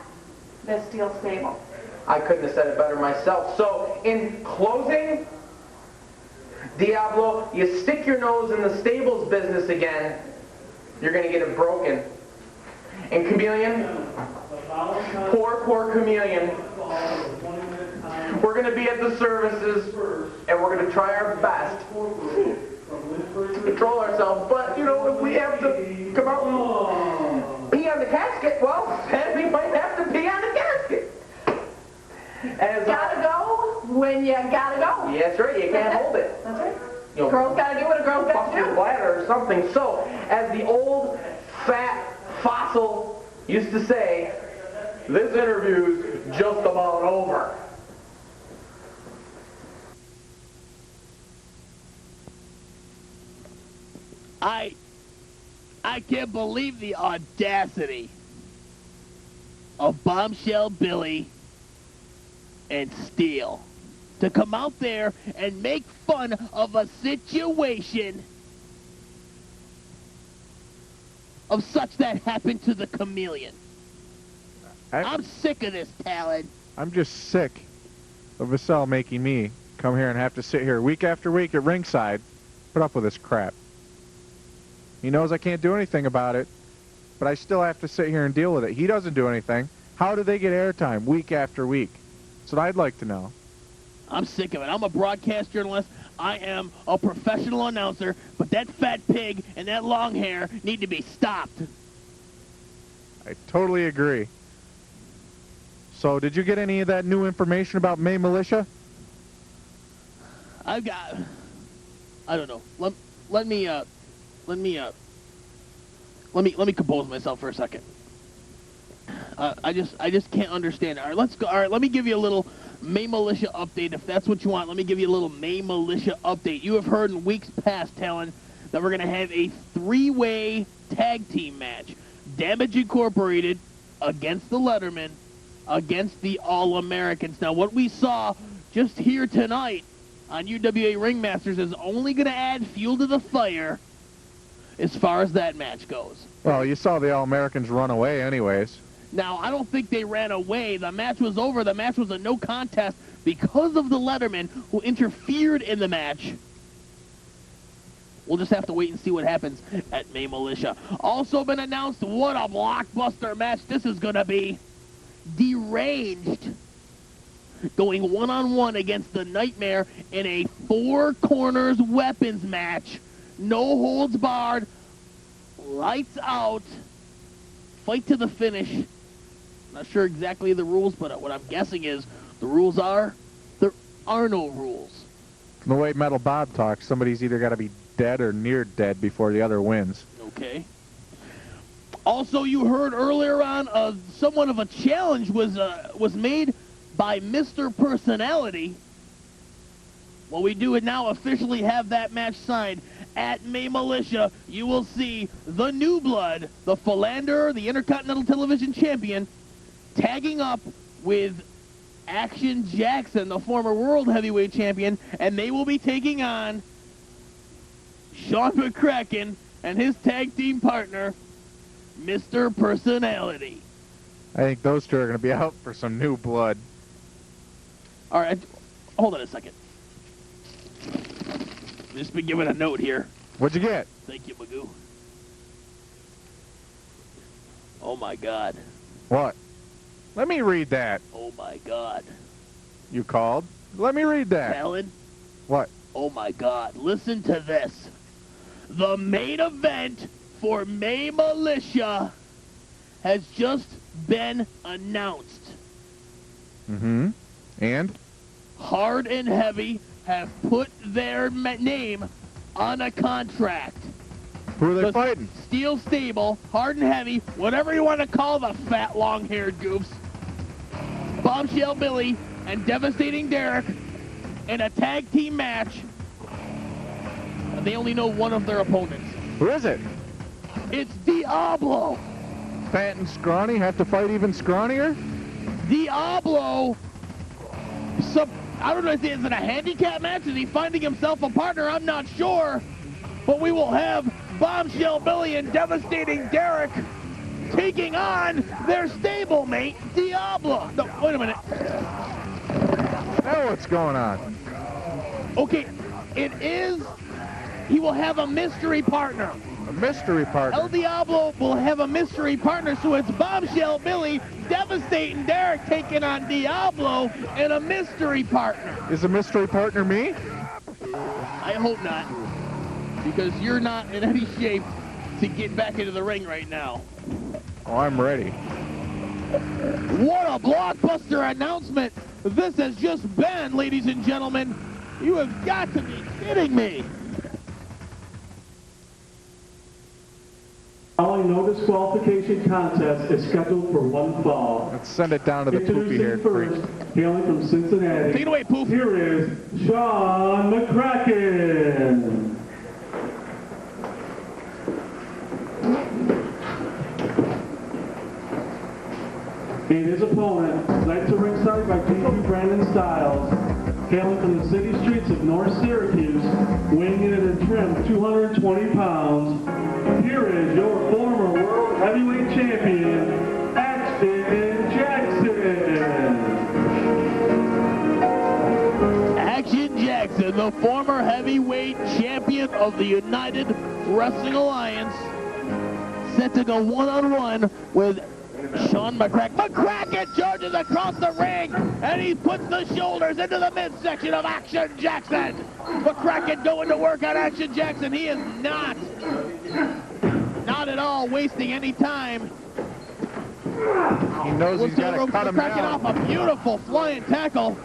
the Steel Stable. I couldn't have said it better myself. So, in closing, Diablo, you stick your nose in the stables business again, you're going to get it broken. And Chameleon, poor Chameleon, we're going to be at the services, and we're going to try our best to control ourselves. But, you know, if we have to come out and pee on the casket, well, then we might have to pee on the casket. As, Gotta go when you gotta go. yeah, that's right, you can't hold it. That's right. You know, Girls gotta do what a girl's fuck gotta your do. bladder or something. So, as the old fat fossil used to say, this interview's just about over. I can't believe the audacity of Bombshell Billy and Steele to come out there and make fun of a situation of such that happened to the Chameleon. I'm sick of this, Talon. I'm just sick of Vassell making me come here and have to sit here week after week at ringside, put up with this crap. He knows I can't do anything about it, but I still have to sit here and deal with it. He doesn't do anything. How do they get airtime week after week? That's what I'd like to know. I'm sick of it. I'm a broadcast journalist. I am a professional announcer, but that fat pig and that long hair need to be stopped. I totally agree. So, did you get any of that new information about May Militia? I don't know. Let me compose myself for a second. I just can't understand. All right, let's go. All right, let me give you a little May Militia update if that's what you want. Let me give you a little May Militia update. You have heard in weeks past, Talon, that we're going to have a three-way tag team match. Damage Incorporated against the Letterman against the All-Americans. Now, what we saw just here tonight on UWA Ringmasters is only going to add fuel to the fire as far as that match goes. Well, you saw the All-Americans run away anyways. Now, I don't think they ran away. The match was over. The match was a no contest because of the Letterman who interfered in the match. We'll just have to wait and see what happens at May Militia. Also been announced, what a blockbuster match this is going to be. Deranged going one-on-one against the Nightmare in a four corners weapons match. No holds barred. lights out, fight to the finish. Not sure exactly the rules, but what I'm guessing is the rules are there are no rules. The way Metal Bob talks, somebody's either got to be dead or near dead before the other wins. Okay. Also, you heard earlier on, somewhat of a challenge was made by Mr. Personality. Well, we do now officially have that match signed. At May Militia, you will see the New Blood, the Philander, the Intercontinental Television Champion, tagging up with Action Jackson, the former World Heavyweight Champion, and they will be taking on Shawn McCracken and his tag team partner, Mr. Personality. I think those two are going to be out for some new blood. All right, hold on a second. Just been given a note here. What'd you get? Thank you, Magoo. Oh, my God. What? Let me read that. Oh, my God. You called? Let me read that. Talon? What? Oh, my God. Listen to this. The main event for May Militia has just been announced. Mm-hmm. And? Hard and Heavy have put their name on a contract. Who are they fighting? Steele Stable, Hard and Heavy, whatever you want to call the fat, long-haired goofs. Bombshell Billy and Devastating Derek in a tag team match. They only know one of their opponents. Who is it? It's Diablo. Fat and scrawny have to fight even scrawnier? Diablo, I don't know if it's in a handicap match. Is he finding himself a partner? I'm not sure. But we will have Bombshell Billy and Devastating Derek taking on their stablemate, Diablo. No, wait a minute. Now what's going on? Okay, he will have a mystery partner. A mystery partner? El Diablo will have a mystery partner, so it's Bombshell Billy, Devastating Derek taking on Diablo, and a mystery partner. Is the mystery partner me? I hope not, because you're not in any shape to get back into the ring right now. Oh, I'm ready. What a blockbuster announcement this has just been, ladies and gentlemen. You have got to be kidding me. Following no disqualification contest is scheduled for one fall. Let's send it down to the poopy haired freak. Hailing from Cincinnati. Take it away, Poof. Here is Shawn McCracken. And his opponent, led to ringside by King Brandon Styles, hailing from the city streets of North Syracuse, weighing in at a trim 220 pounds. Here is your former World Heavyweight Champion, Action Jackson. Action Jackson, the former heavyweight champion of the United Wrestling Alliance, set to go one-on-one with Shawn McCracken. McCracken charges across the ring, and he puts the shoulders into the midsection of Action Jackson. McCracken going to work on Action Jackson. He is not at all wasting any time. He knows he's got to cut him McCracken down. off a beautiful flying tackle.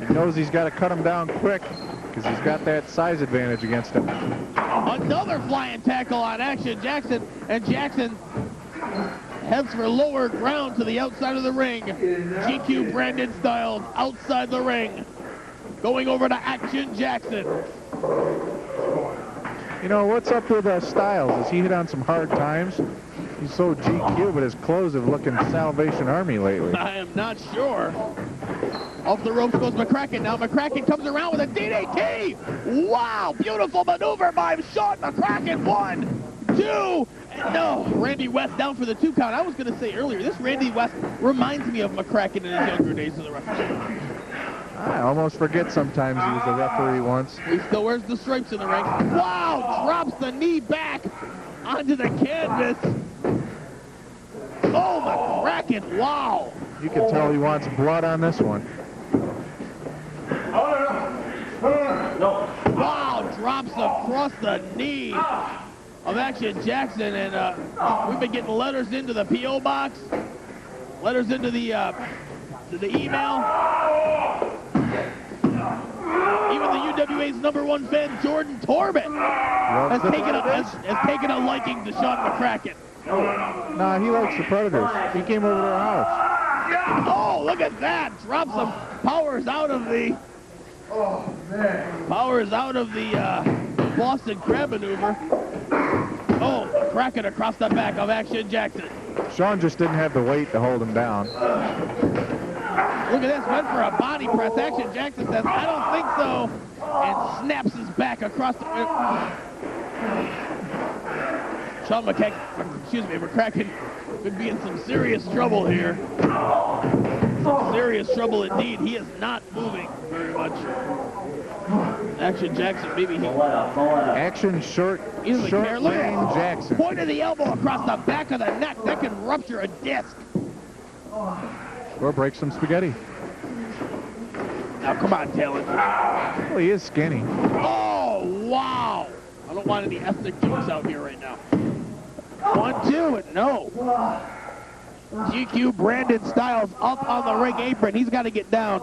He knows he's got to cut him down quick because he's got that size advantage against him. Another flying tackle on Action Jackson, and Jackson heads for lower ground to the outside of the ring. GQ Brandon Styles outside the ring. Going over to Action Jackson. You know, what's up with Styles? Has he hit on some hard times? He's so GQ, but his clothes have looking Salvation Army lately. I am not sure. Off the ropes goes McCracken. Now McCracken comes around with a DDT. Wow, beautiful maneuver by Shawn McCracken. 1, 2, and no. Randy West down for the 2 count. I was going to say earlier, this Randy West reminds me of McCracken in his younger days as a referee. I almost forget sometimes he was a referee once. He still wears the stripes in the ring. Wow, drops the knee back onto the canvas. Oh, McCracken, wow. You can tell he wants blood on this one. Wow, drops across the knee. of Action Jackson, and we've been getting letters into the P.O. box, letters into the email. Even the UWA's #1 fan, Jordan Torben, has taken a liking to Shawn McCracken. Nah, he likes the Predators. He came over to our house. Oh, look at that! Drop some powers out of the... Oh, man. Powers out of the Boston Crab maneuver. Oh, McCracken across the back of Action Jackson. Shawn just didn't have the weight to hold him down. Look at this, went for a body press. Action Jackson says, I don't think so, and snaps his back across the... Shawn McCracken could be in some serious trouble here. Some serious trouble indeed. He is not moving very much. Action Jackson, maybe he... Action short lane Jackson. Point of the elbow across the back of the neck. That can rupture a disc. Or break some spaghetti. Now, come on, Talon. Well, he is skinny. Oh, wow. I don't want any ethnic jokes out here right now. 1-2, and no. GQ Brandon Styles up on the ring apron. He's got to get down.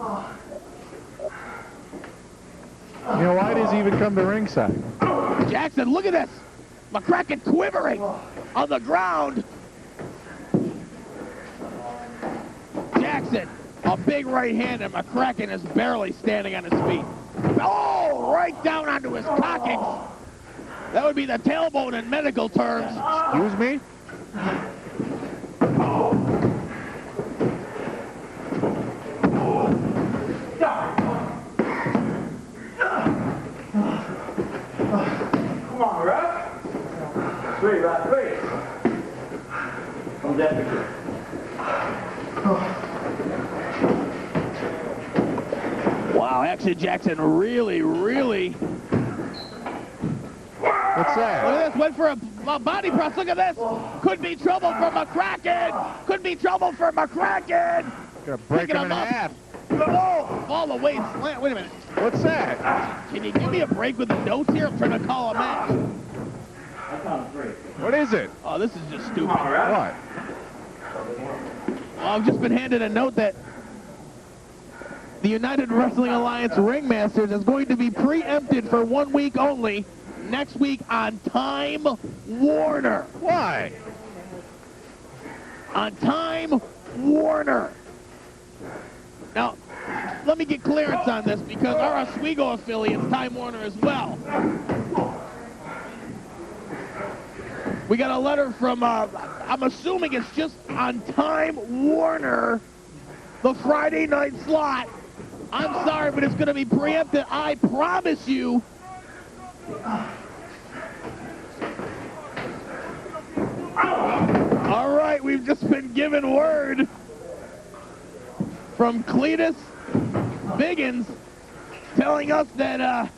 You know, why does he even come to ringside? Jackson, look at this. McCracken quivering on the ground. Jackson, a big right hand, and McCracken is barely standing on his feet. Oh, right down onto his coccyx. That would be the tailbone in medical terms. Excuse me? Come on, ref. 3, ref, 3. Comes after 2. Wow, Action Jackson really... What's that? Look at this, went for a body press. Look at this. Could be trouble for McCracken. Could be trouble for McCracken. Gonna break him in up. half. Oh, fall away, slant. Wait a minute. What's that? Can you give me a break with the notes here? I'm trying to call a match. I count 3. What is it? Oh, this is just stupid. What? Well, I've just been handed a note that the United Wrestling Alliance Ringmasters is going to be preempted for 1 week only next week on Time Warner. Why? On Time Warner. Now, let me get clearance on this because our Oswego affiliate's Time Warner as well. We got a letter from, I'm assuming it's just on Time Warner, the Friday night slot. I'm sorry, but it's going to be preempted. I promise you. All right, we've just been given word from Cletus Biggins telling us that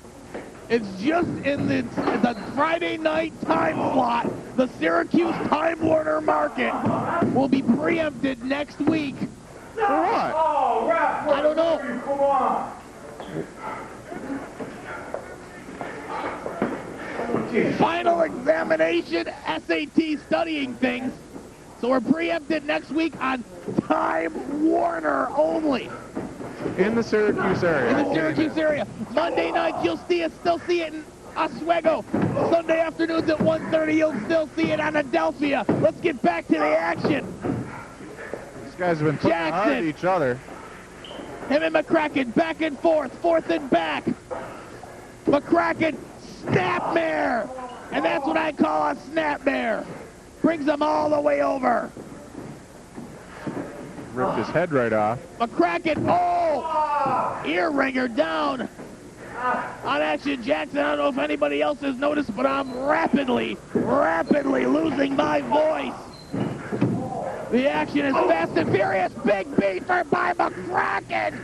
it's just in the Friday night time slot. The Syracuse Time Warner market will be preempted next week. For what? Oh, ref, I don't know. Come on. Final examination, SAT studying things. So we're preempted next week on Time Warner only. In the Syracuse area. In the Syracuse area. Monday nights, you'll still see it in Oswego. Sunday afternoons at 1:30, you'll still see it on Adelphia. Let's get back to the action. These guys have been putting hard at each other. Him and McCracken back and forth and back. McCracken, snapmare. And that's what I call a snapmare. Brings them all the way over. Ripped his head right off. McCracken, ear ringer down on Action Jackson. I don't know if anybody else has noticed, but I'm rapidly losing my voice. The action is fast and furious. Big beater by McCracken.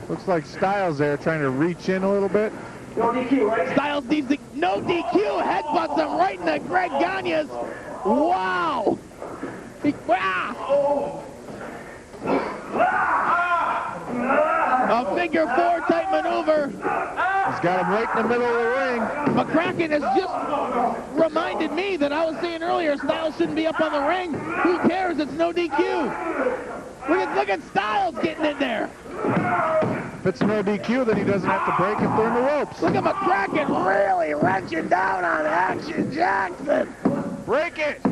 Looks like Styles there trying to reach in a little bit. No DQ, right? Styles needs the no DQ. Headbutts him right in the Greg Gagne's. Wow. A figure 4 type maneuver. He's got him right in the middle of the ring. McCracken has just reminded me that I was saying earlier Styles shouldn't be up on the ring. Who cares? It's no DQ. Look at Styles getting in there. If it's no DQ, then he doesn't have to break if they're in the ropes. Look at McCracken really wrenching down on Action Jackson. Break it.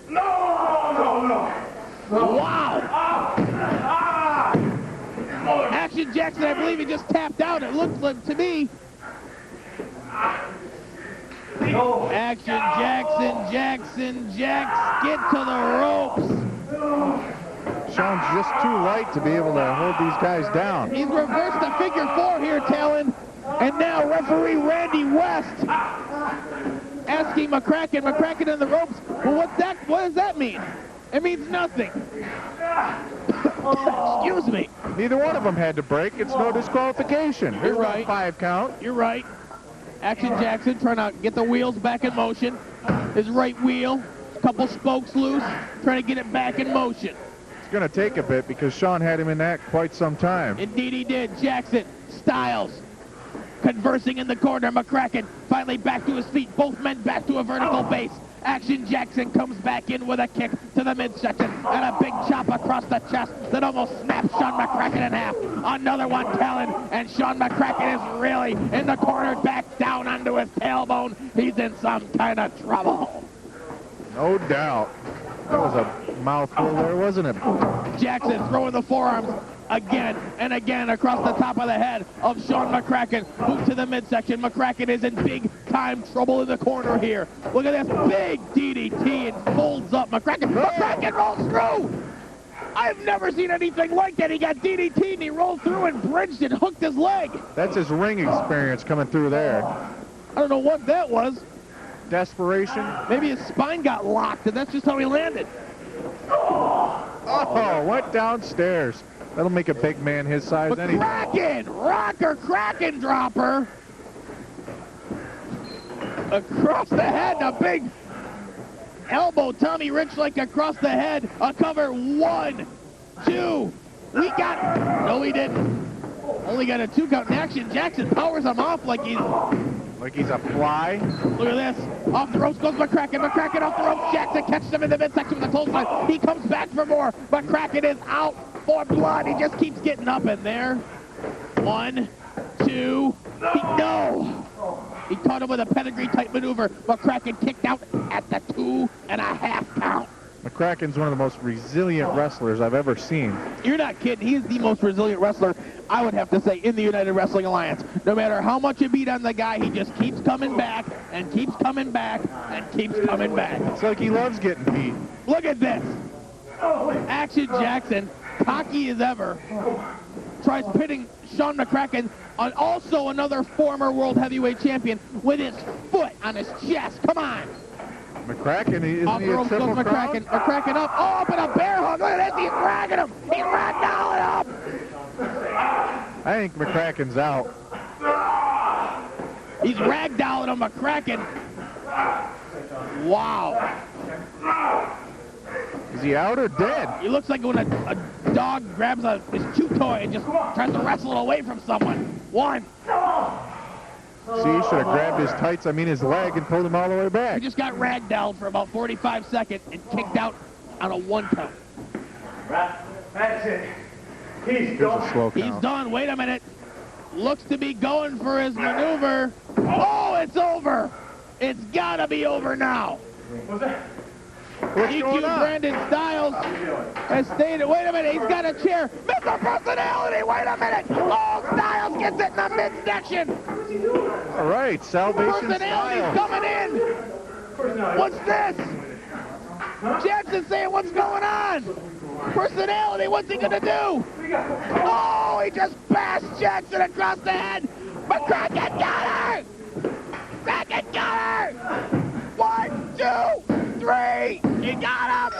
No. Wow. Action Jackson, I believe he just tapped out. It looks like to me. Action Jackson, get to the ropes. Shawn's just too light to be able to hold these guys down. He's reversed the figure 4 here, Talon. And now referee Randy West asking McCracken in the ropes. Well, what does that mean? It means nothing. Excuse me. Neither one of them had to break. It's no disqualification. Here's You're right. 5 count. You're right. Action Jackson trying to get the wheels back in motion. His right wheel, a couple spokes loose, trying to get it back in motion. It's going to take a bit because Shawn had him in that quite some time. Indeed he did. Jackson, Styles, conversing in the corner. McCracken finally back to his feet. Both men back to a vertical base. Action Jackson comes back in with a kick to the midsection and a big chop across the chest that almost snaps Shawn McCracken in half. Another one, Talon, and Shawn McCracken is really in the corner, back down onto his tailbone. He's in some kind of trouble. No doubt. That was a mouthful there, wasn't it? Jackson throwing the forearms again and again across the top of the head of Shawn McCracken. Boot to the midsection. McCracken is in big-time trouble in the corner here. Look at this big DDT and folds up. McCracken rolls through. I've never seen anything like that. He got DDT and he rolled through and bridged and hooked his leg. That's his ring experience coming through there. I don't know what that was. Desperation. Maybe his spine got locked and that's just how he landed. Oh, went downstairs. That'll make a big man his size anyway. McCracken! Rocker Kraken dropper! Across the head, a big elbow, Tommy Rich like across the head. A cover, 1, 2. We got, no we didn't. Only got a 2 count in Action. Jackson powers him off like he's a fly. Look at this. Off the ropes goes McCracken. McCracken off the ropes. Jackson catches him in the midsection with a clothesline. He comes back for more. McCracken is out for blood. He just keeps getting up in there. 1, 2. No. He caught him with a pedigree type maneuver. McCracken kicked out at the 2.5 count. McCracken's one of the most resilient wrestlers I've ever seen. You're not kidding. He is the most resilient wrestler, I would have to say, in the United Wrestling Alliance. No matter how much you beat on the guy, he just keeps coming back and keeps coming back and keeps coming back. It's like he loves getting beat. Look at this. Action Jackson, cocky as ever, tries pitting Shawn McCracken on also another former World Heavyweight Champion with his foot on his chest. Come on. McCracken, isn't Off he the a ropes goes triple crown? McCracken. McCracken up. Oh, up in a bear hug. Look at this. He's dragging him. He's ragdolling him. I think McCracken's out. He's ragdolling him, McCracken. Wow. Is he out or dead? He looks like when a dog grabs his chew toy and just tries to wrestle it away from someone. 1. See, he should have grabbed his tights, his leg, and pulled him all the way He back. just got ragdolled for about 45 seconds and kicked out on a 1 count. That's it. He's Here's a slow count. He's done. Wait a minute. Looks to be going for his maneuver. Oh, it's over. It's got to be over now. What's that? What's DQ going on? Brandon Styles has stated, wait a minute, he's got a chair. Mr. Personality, wait a minute. Oh, Styles gets it in the midsection. All right, Salvation Personality's Styles. coming in. What's this? Jackson saying, what's going on? Personality, what's he going to do? Oh, he just bashed Jackson across the head. McCracken got her. McCracken got her. 1, 2, 3. You got him.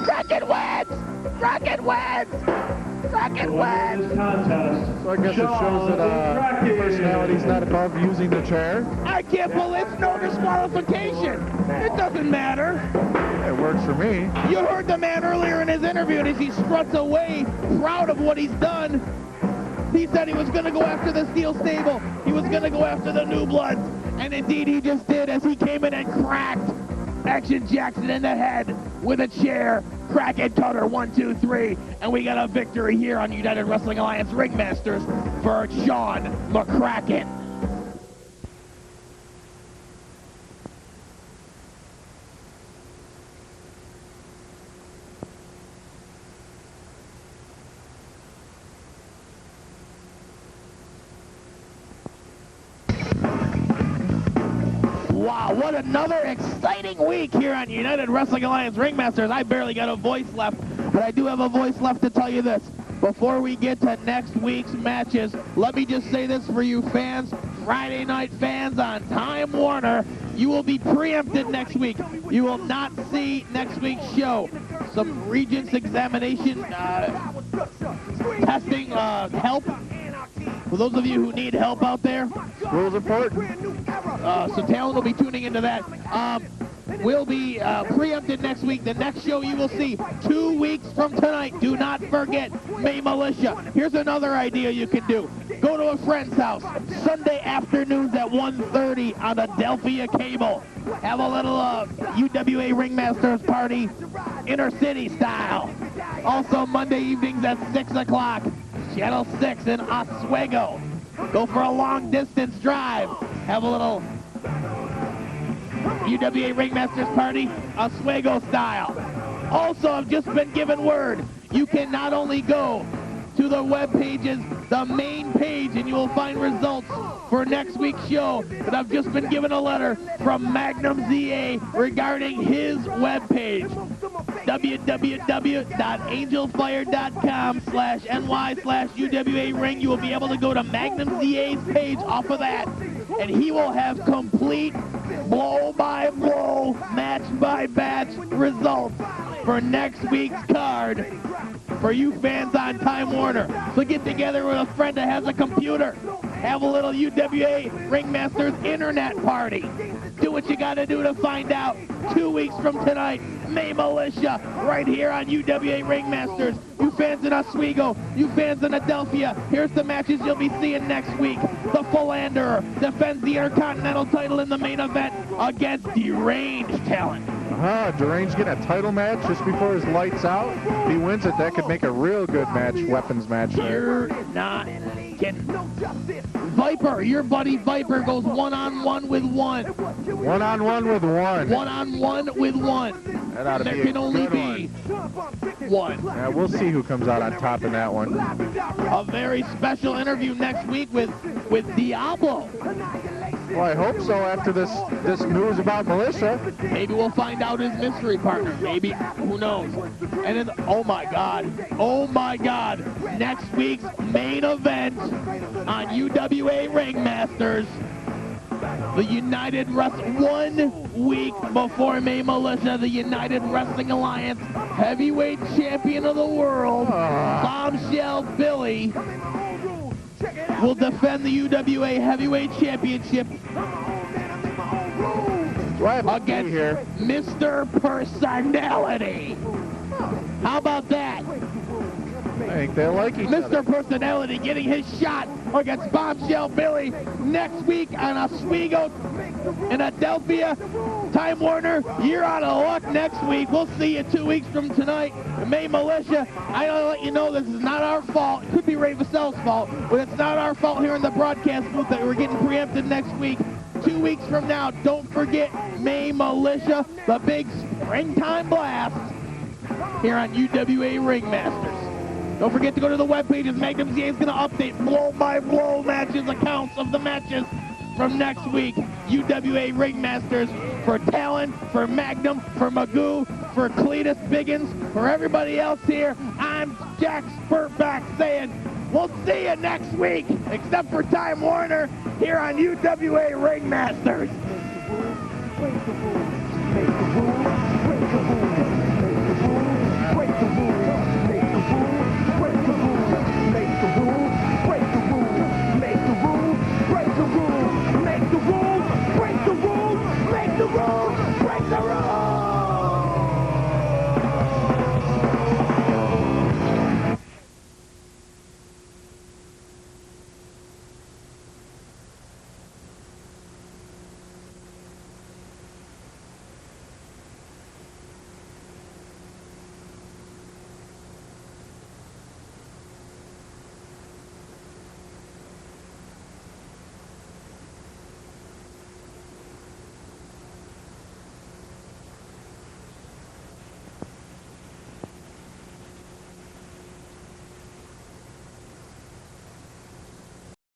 Kraken wins. Kraken wins. Kraken wins. This contest. So I guess it shows that personality's not above using the chair. I can't believe it's no disqualification. It doesn't matter. It works for me. You heard the man earlier in his interview, and as he struts away, proud of what he's done, He said he was going to go after the Steele stable. He was going to go after the New Bloods. And indeed he just did, as he came in and cracked Action Jackson in the head with a chair. Crack and cutter, 1, 2, 3. And we got a victory here on United Wrestling Alliance Ringmasters for Shawn McCracken. Wow, what another exciting week here on United Wrestling Alliance Ringmasters. I barely got a voice left, but I do have a voice left to tell you this. Before we get to next week's matches, let me just say this for you fans, Friday night fans on Time Warner, you will be preempted next week. You will not see next week's show. Some Regents examination, testing, help. For those of you who need help out there, Rules important. so Talon will be tuning into that. We'll be preempted next week. The next show you will see 2 weeks from tonight. Do not forget May Militia. Here's another idea you can do. Go to a friend's house Sunday afternoons at 1:30 on Adelphia Cable. Have a little UWA Ringmasters party, inner city style. Also Monday evenings at 6 o'clock. Channel 6 in Oswego. Go for a long distance drive. Have a little UWA Ringmasters party, Oswego style. Also, I've just been given word, you can not only go to the web pages, the main page, and you will find results for next week's show, but I've just been given a letter from Magnum ZA regarding his web page. www.angelfire.com/ny/UWA Ring. You will be able to go to Magnum ZA's page off of that, and he will have complete blow-by-blow, match-by-match results for next week's card for you fans on Time Warner. So get together with a friend that has a computer. Have a little UWA Ringmasters internet party. Do what you got to do to find out. 2 weeks from tonight, May Militia, right here on UWA Ringmasters. You fans in Oswego, you fans in Adelphia, here's the matches you'll be seeing next week. The Philanderer defends the Intercontinental title in the main event against Deranged Talon. Deranged getting a title match just before his lights out. If he wins it, that could make a real good match, weapons match there. You're not kidding. Viper, your buddy Viper goes one-on-one with one. One-on-one with one. One-on-one with one. That ought to There be can a only good be one. Yeah, we'll see who comes out on top in that one. A very special interview next week with Diablo. Well, I hope so after this news about Militia. Maybe we'll find out his mystery partner. Maybe, who knows? And then, oh my God, next week's main event on UWA Ringmasters. The United 1 week before May Militia, the United Wrestling Alliance Heavyweight Champion of the World, Bombshell Billy, will defend the UWA Heavyweight Championship against Mr. Personality. How about that? I think they like each other. Mr. Personality getting his shot against Bombshell Billy next week on Oswego in Adelphia. Time Warner, you're out of luck next week. We'll see you 2 weeks from tonight. May Militia, I gotta let you know this is not our fault. It could be Ray Vassell's fault, but it's not our fault here in the broadcast booth that we're getting preempted next week. 2 weeks from now, don't forget May Militia, the big springtime blast here on UWA Ringmasters. Don't forget to go to the webpage. Magnum ZA is going to update blow-by-blow matches, accounts of the matches from next week. UWA Ringmasters for Talon, for Magnum, for Magoo, for Cletus Biggins, for everybody else here. I'm Jack Spurtback saying we'll see you next week, except for Time Warner here on UWA Ringmasters.